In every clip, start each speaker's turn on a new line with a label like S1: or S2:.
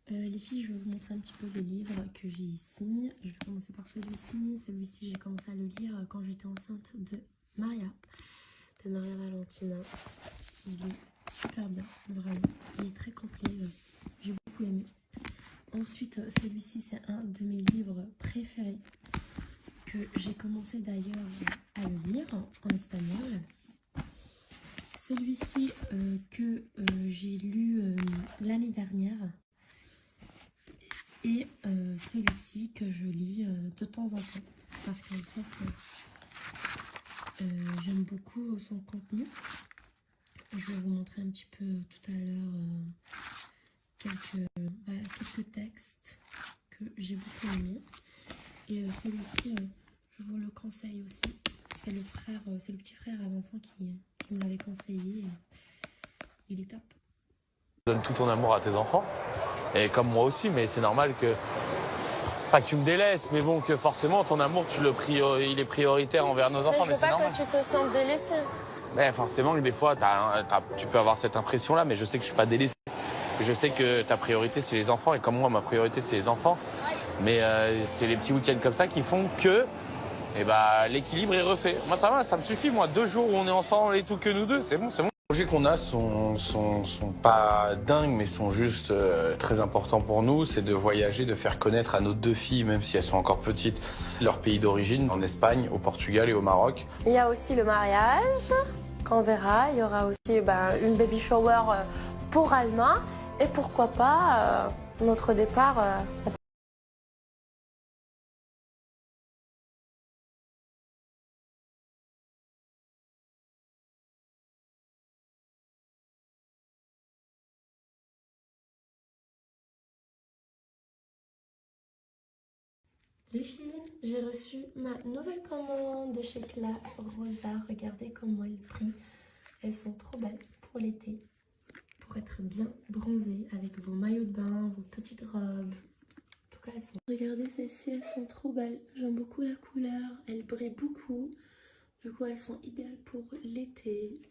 S1: Les filles, je vais vous montrer un petit peu les livres que j'ai ici. Je vais commencer par celui-ci. Celui-ci, j'ai commencé à le lire quand j'étais enceinte de Maria Valentina. Il est super bien, vraiment. Il est très complet. J'ai beaucoup aimé. Ensuite, celui-ci, c'est un de mes livres préférés que j'ai commencé d'ailleurs à le lire en espagnol. Celui-ci que j'ai lu l'année dernière. Et celui-ci que je lis de temps en temps. Parce qu'en fait, j'aime beaucoup son contenu. Je vais vous montrer un petit peu tout à l'heure quelques textes que j'ai beaucoup aimés. Et celui-ci, je vous le conseille aussi. C'est le petit frère à Vincent qui me l'avait conseillé. Il est top.
S2: Donne tout ton amour à tes enfants. Et comme moi aussi, mais c'est normal que... Pas que tu me délaisses, mais bon, que forcément, ton amour, il est prioritaire envers nos enfants, mais c'est normal.
S3: Je veux pas que tu te sentes délaissé.
S2: Mais forcément, que des fois, tu peux avoir cette impression-là, mais je sais que je suis pas délaissé. Je sais que ta priorité, c'est les enfants, et comme moi, ma priorité, c'est les enfants. Mais c'est les petits week-ends comme ça qui font que l'équilibre est refait. Moi, ça va, ça me suffit. Moi, 2 jours où on est ensemble et tout que nous deux, c'est bon, c'est bon. Les projets qu'on a sont pas dingues, mais sont juste très importants pour nous. C'est de voyager, de faire connaître à nos 2 filles, même si elles sont encore petites, leur pays d'origine, en Espagne, au Portugal et au Maroc.
S3: Il y a aussi le mariage qu'on verra. Il y aura aussi une baby shower pour Alma. Et pourquoi pas notre départ.
S1: Les filles, j'ai reçu ma nouvelle commande de chez Cla Rosa. Regardez comment elles brillent. Elles sont trop belles pour l'été. Pour être bien bronzées avec vos maillots de bain, vos petites robes. En tout cas, elles sont... Regardez celles-ci, elles sont trop belles. J'aime beaucoup la couleur. Elles brillent beaucoup. Du coup, elles sont idéales pour l'été.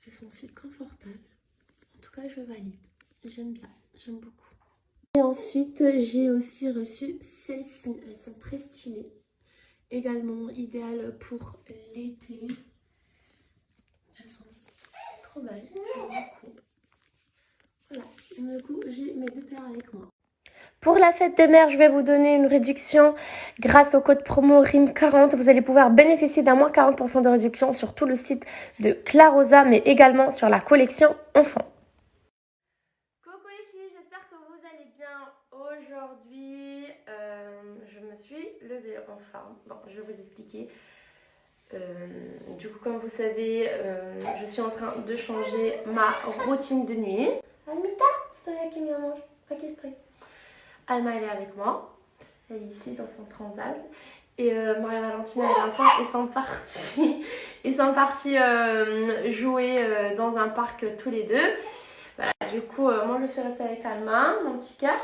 S1: Elles sont aussi confortables. En tout cas, je valide. J'aime bien. J'aime beaucoup. Et ensuite, j'ai aussi reçu celles-ci. Elles sont très stylées. Également idéales pour l'été. Elles sont trop belles. J'aime beaucoup. Voilà. Du coup, j'ai mes 2 paires avec moi.
S3: Pour la fête des mères, je vais vous donner une réduction grâce au code promo RIM40. Vous allez pouvoir bénéficier d'un moins 40% de réduction sur tout le site de Cla Rosa, mais également sur la collection enfants. Coucou les filles, j'espère que vous allez bien. Aujourd'hui, je me suis levée en forme. Bon, je vais vous expliquer. Du coup, comme vous savez, je suis en train de changer ma routine de nuit. Almita, storia qui me mange. Alma, elle est avec moi. Elle est ici dans son transat. Et Maria Valentina et Vincent, ils sont partis jouer dans un parc tous les deux. Voilà, du coup, moi je suis restée avec Alma, mon petit cœur.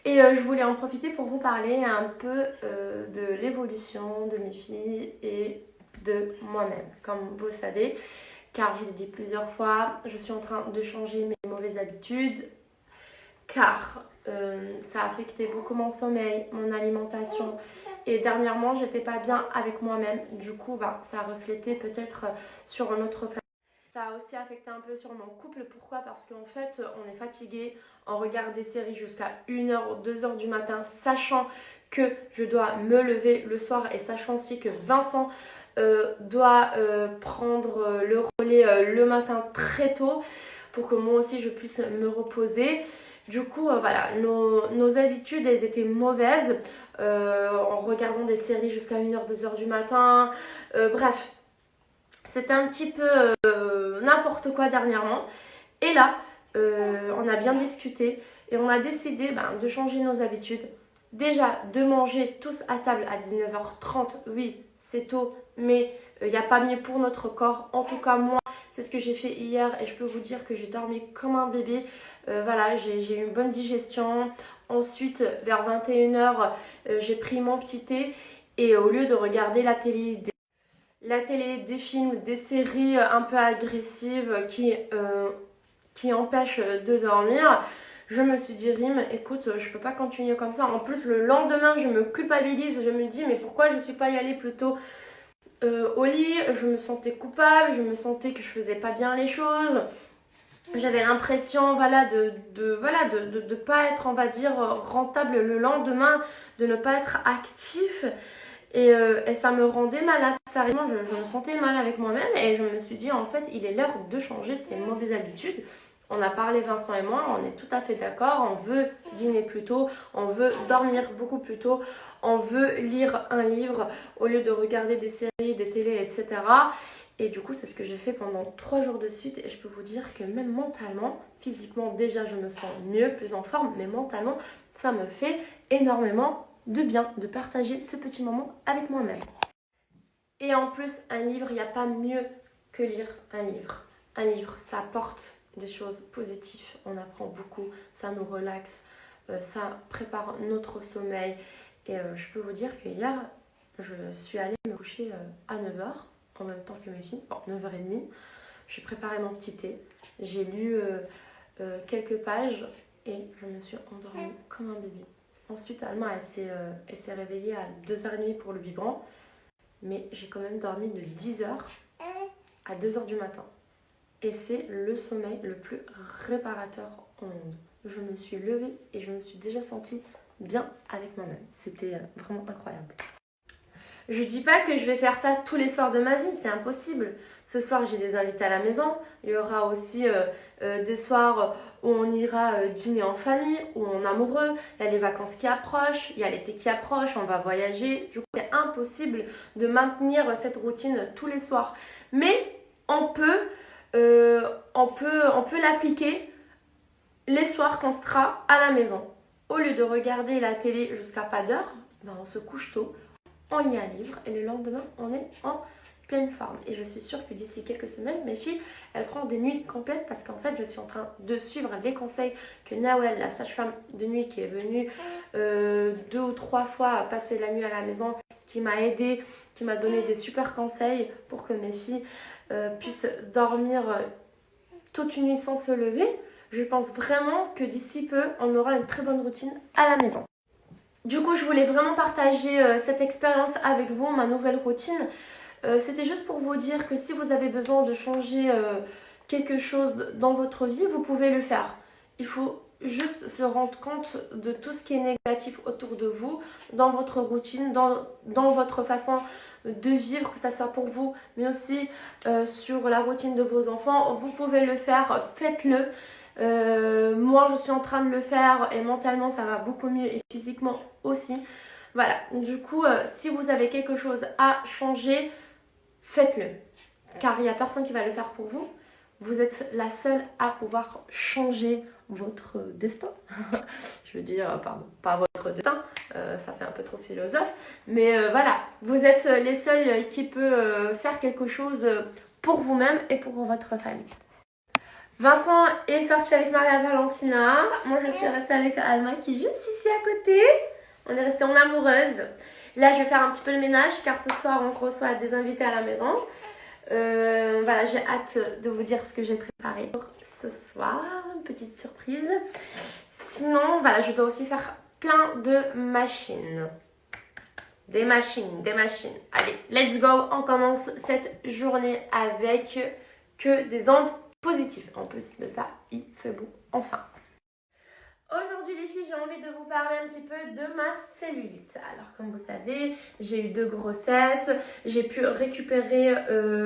S3: Et je voulais en profiter pour vous parler un peu de l'évolution de mes filles et de moi-même. Comme vous le savez, car je l'ai dit plusieurs fois, je suis en train de changer mes mauvaises habitudes. Car ça a affecté beaucoup mon sommeil, mon alimentation. Et dernièrement, j'étais pas bien avec moi-même. Du coup, ça a reflété peut-être sur notre famille. Ça a aussi affecté un peu sur mon couple. Pourquoi? Parce qu'en fait, on est fatigué. On regarde des séries jusqu'à 1h ou 2h du matin, sachant que je dois me lever le soir et sachant aussi que Vincent doit prendre le relais le matin très tôt pour que moi aussi je puisse me reposer. Du coup, voilà, nos habitudes, elles étaient mauvaises en regardant des séries jusqu'à 1h, 2h du matin. Bref, c'était un petit peu n'importe quoi dernièrement. Et là, on a bien discuté et on a décidé de changer nos habitudes. Déjà, de manger tous à table à 19h30, oui, c'est tôt, mais il n'y a pas mieux pour notre corps. En tout cas, moi, c'est ce que j'ai fait hier et je peux vous dire que j'ai dormi comme un bébé. Voilà, j'ai eu une bonne digestion. Ensuite, vers 21h, j'ai pris mon petit thé et au lieu de regarder la télé, des films, des séries un peu agressives qui empêchent de dormir, Je me suis dit, Rim, écoute, je peux pas continuer comme ça. En plus, le lendemain, je me culpabilise. Je me dis, mais pourquoi je suis pas y allée plus tôt au lit? Je me sentais coupable, je me sentais que je faisais pas bien les choses. J'avais l'impression voilà, de pas être, on va dire, rentable le lendemain, de ne pas être actif. Et ça me rendait malade. Sérieusement, je me sentais mal avec moi-même et je me suis dit, en fait, il est l'heure de changer ces mauvaises habitudes. On a parlé, Vincent et moi, on est tout à fait d'accord. On veut dîner plus tôt, on veut dormir beaucoup plus tôt, on veut lire un livre au lieu de regarder des séries, des télés, etc. Et du coup, c'est ce que j'ai fait pendant 3 jours de suite. Et je peux vous dire que même mentalement, physiquement, déjà, je me sens mieux, plus en forme. Mais mentalement, ça me fait énormément de bien de partager ce petit moment avec moi-même. Et en plus, un livre, il n'y a pas mieux que lire un livre. Un livre, ça apporte des choses positives, on apprend beaucoup, ça nous relaxe, ça prépare notre sommeil. Et je peux vous dire que hier, je suis allée me coucher à 9h, en même temps que mes filles, bon 9h30. J'ai préparé mon petit thé, j'ai lu quelques pages et je me suis endormie comme un bébé. Ensuite, Alma, elle s'est réveillée à 2h30 pour le biberon, mais j'ai quand même dormi de 10h à 2h du matin. Et c'est le sommeil le plus réparateur au monde. Je me suis levée et je me suis déjà sentie bien avec moi-même. C'était vraiment incroyable. Je dis pas que je vais faire ça tous les soirs de ma vie, c'est impossible. Ce soir, j'ai des invités à la maison. Il y aura aussi des soirs où on ira dîner en famille, ou en amoureux. Il y a les vacances qui approchent, il y a l'été qui approche, on va voyager. Du coup, c'est impossible de maintenir cette routine tous les soirs. Mais on peut l'appliquer les soirs qu'on sera à la maison. Au lieu de regarder la télé jusqu'à pas d'heure, ben on se couche tôt, on lit un livre et le lendemain, on est en pleine forme. Et je suis sûre que d'ici quelques semaines, mes filles, elles feront des nuits complètes parce qu'en fait, je suis en train de suivre les conseils que Nawel, la sage-femme de nuit qui est venue 2 ou 3 fois passer la nuit à la maison, qui m'a aidée, qui m'a donné des super conseils pour que mes filles puissent dormir toute une nuit sans se lever. Je pense vraiment que d'ici peu, on aura une très bonne routine à la maison. Du coup, je voulais vraiment partager cette expérience avec vous, ma nouvelle routine. C'était juste pour vous dire que si vous avez besoin de changer quelque chose dans votre vie, vous pouvez le faire. Il faut juste se rendre compte de tout ce qui est négatif autour de vous, dans votre routine, dans votre façon de vivre, que ce soit pour vous, mais aussi sur la routine de vos enfants. Vous pouvez le faire, faites-le. Moi, je suis en train de le faire et mentalement, ça va beaucoup mieux et physiquement aussi. Voilà, du coup, si vous avez quelque chose à changer, faites-le. Car il n'y a personne qui va le faire pour vous. Vous êtes la seule à pouvoir changer votre destin. Je veux dire, pardon, pas votre destin, ça fait un peu trop philosophe. Mais voilà, vous êtes les seuls qui peuvent faire quelque chose pour vous-même et pour votre famille. Vincent est sorti avec Maria Valentina. Moi, je suis restée avec Alma qui est juste ici à côté. On est resté en amoureuse. Là, je vais faire un petit peu le ménage car ce soir, on reçoit des invités à la maison. Voilà, j'ai hâte de vous dire ce que j'ai préparé pour ce soir. Une petite surprise. Sinon, voilà, je dois aussi faire plein de machines. Des machines. Allez, let's go. On commence cette journée avec que des ondes positives. En plus de ça, il fait beau. Enfin. Aujourd'hui les filles, j'ai envie de vous parler un petit peu de ma cellulite. Alors comme vous savez, j'ai eu 2 grossesses, j'ai pu récupérer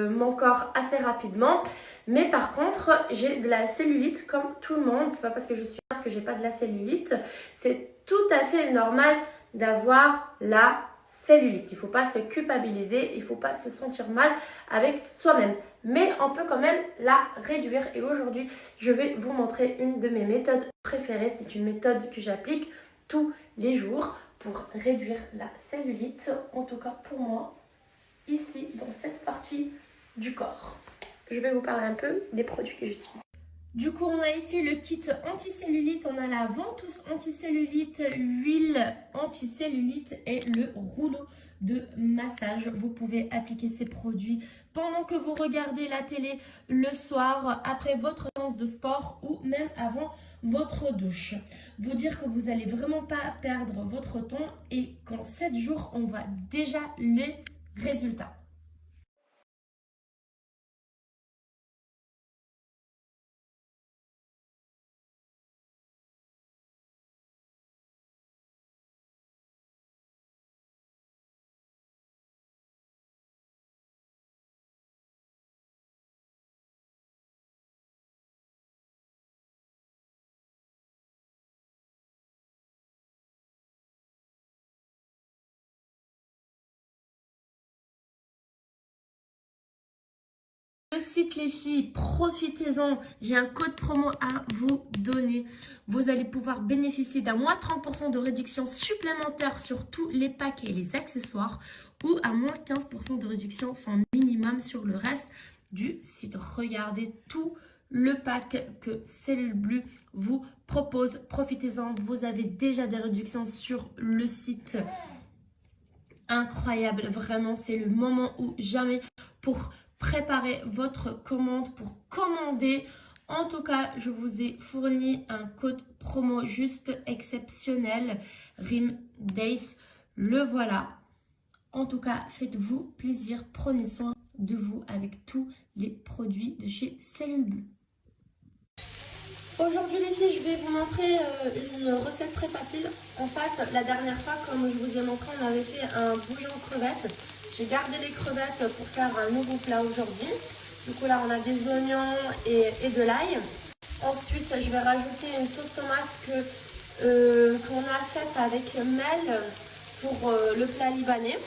S3: mon corps assez rapidement. Mais par contre, j'ai de la cellulite comme tout le monde. C'est pas parce que je suis mince que j'ai pas de la cellulite. C'est tout à fait normal d'avoir la cellulite. Il ne faut pas se culpabiliser, il ne faut pas se sentir mal avec soi-même. Mais on peut quand même la réduire. Et aujourd'hui, je vais vous montrer une de mes méthodes préférées. C'est une méthode que j'applique tous les jours pour réduire la cellulite. En tout cas pour moi, ici, dans cette partie du corps. Je vais vous parler un peu des produits que j'utilise. Du coup, on a ici le kit anti-cellulite, on a la ventouse anti-cellulite, huile anti-cellulite et le rouleau de massage. Vous pouvez appliquer ces produits pendant que vous regardez la télé le soir, après votre séance de sport ou même avant
S1: votre douche. Vous dire que vous n'allez vraiment pas perdre votre temps et qu'en 7 jours, on voit déjà les résultats. Le site les filles, profitez-en, j'ai un code promo à vous donner. Vous allez pouvoir bénéficier d'un moins 30% de réduction supplémentaire sur tous les packs et les accessoires ou à moins 15% de réduction sans minimum sur le reste du site. Regardez tout le pack que Cellule Bleu vous propose. Profitez-en, vous avez déjà des réductions sur le site. Incroyable, vraiment, c'est le moment ou jamais pour préparez votre commande, pour commander. En tout cas, je vous ai fourni un code promo juste exceptionnel, Rim Days. Le voilà. En tout cas, faites-vous plaisir, prenez soin de vous avec tous les produits de chez Cellule Bleu. Aujourd'hui les filles, je vais vous montrer une recette très facile. En fait, la dernière fois, comme je vous ai montré, on avait fait un bouillon crevettes. J'ai gardé les crevettes pour faire un nouveau plat aujourd'hui. Du coup là, on a des oignons et de l'ail. Ensuite, je vais rajouter une sauce tomate qu'on a faite avec Mel pour le plat libanais.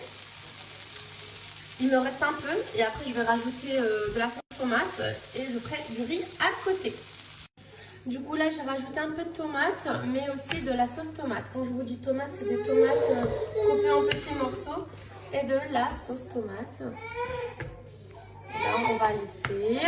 S1: Il me reste un peu et après je vais rajouter de la sauce tomate et je ferai du riz à côté. Du coup là j'ai rajouté un peu de tomate mais aussi de la sauce tomate. Quand je vous dis tomate, c'est des tomates coupées en petits morceaux et de la sauce tomate. Là on va laisser.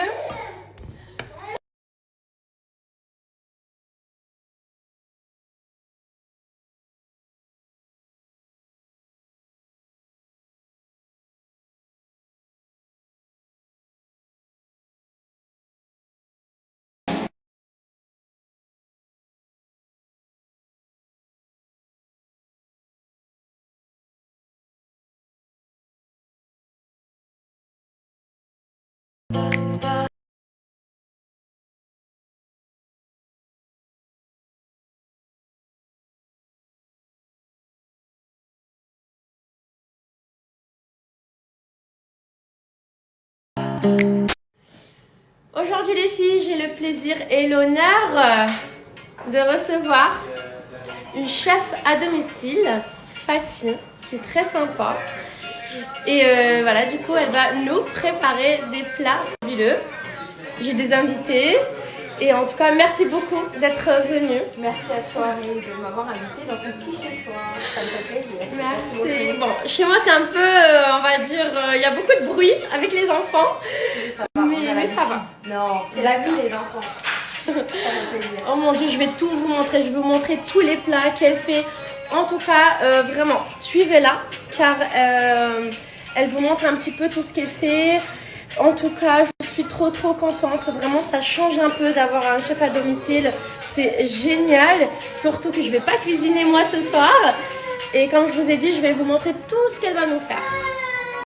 S1: Aujourd'hui les filles, j'ai le plaisir et l'honneur de recevoir une chef à domicile, Fatih, qui est très sympa. Et voilà, du coup elle va nous préparer des plats fabuleux. J'ai des invités. Et en tout cas, merci beaucoup d'être venue.
S4: Merci à toi de m'avoir invitée dans ton petit chez toi. Ça me fait plaisir.
S1: Merci. Bon, chez moi, c'est un peu, on va dire, il y a beaucoup de bruit avec les enfants. Mais ça va.
S4: Non, c'est la vie, les enfants. Ça me fait plaisir.
S1: Oh mon Dieu, je vais tout vous montrer. Je vais vous montrer tous les plats qu'elle fait. En tout cas, vraiment, suivez-la car elle vous montre un petit peu tout ce qu'elle fait. En tout cas, je suis trop contente. Vraiment, ça change un peu d'avoir un chef à domicile. C'est génial. Surtout que je ne vais pas cuisiner moi ce soir. Et comme je vous ai dit, je vais vous montrer tout ce qu'elle va nous faire.